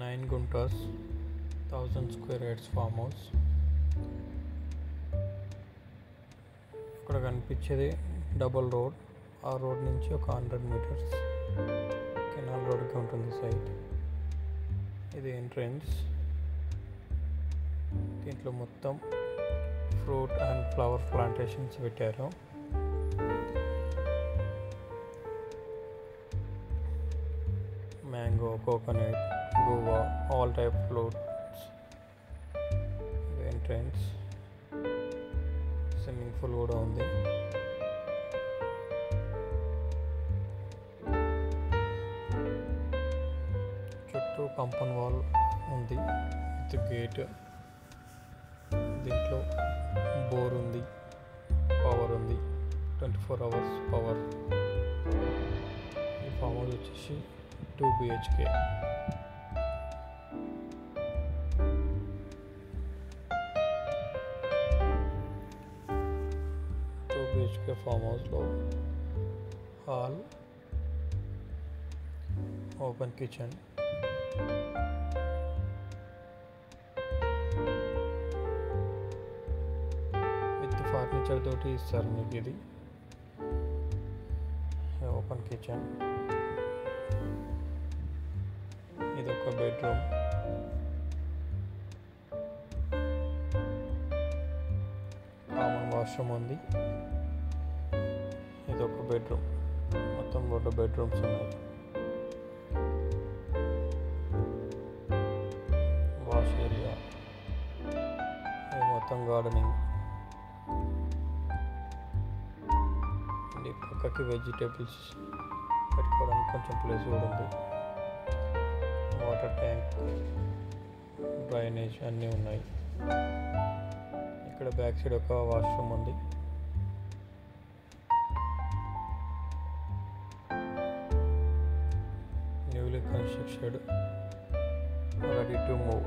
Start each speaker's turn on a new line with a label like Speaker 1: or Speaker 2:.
Speaker 1: 9 guntas 1000 square yards farm house. ఇక్కడ కనిపించేది double road. ఆ రోడ్ నుంచి ఒక 100 మీటర్స్ కెనాల్ రోడ్కి ఉంటుంది సైట్. ఇది ఎంట్రన్స్. దీంట్లో మొత్తం ఫ్రూట్ అండ్ ఫ్లవర్ ప్లాంటేషన్స్ పెట్టారు. Mango, coconut, guava, all type fruits. Entrance. Swimming pool కూడా ఉంది. చుట్టూ కాంపౌండ్ వాల్ ఉంది విత్ గేట్. దీంట్లో బోర్ ఉంది, పవర్ ఉంది, 24 hours పవర్. ఈ ఫామ్ హౌస్ వచ్చేసి 2 BHK. ఫామ్ హౌస్లో hall, open kitchen, with furniture తోటి ఇస్తారు మీకు. ఇది ఓపెన్ కిచెన్. ఇది ఒక బెడ్రూమ్. కామన్ వాష్రూమ్ ఉంది. ఇది ఒక బెడ్రూమ్. మొత్తం 2 బెడ్రూమ్స్ ఉన్నాయి. Wash area. ఇది మొత్తం గార్డెనింగ్. పక్కకి వెజిటేబుల్స్ పెట్టుకోవడానికి కొంచెం ప్లేస్ కూడా ఉంది. వాటర్ ట్యాంక్, డ్రైనేజ్ అన్నీ ఉన్నాయి. ఇక్కడ బ్యాక్ సైడ్ ఒక వాష్రూమ్ ఉంది. Newly constructed, ready to move.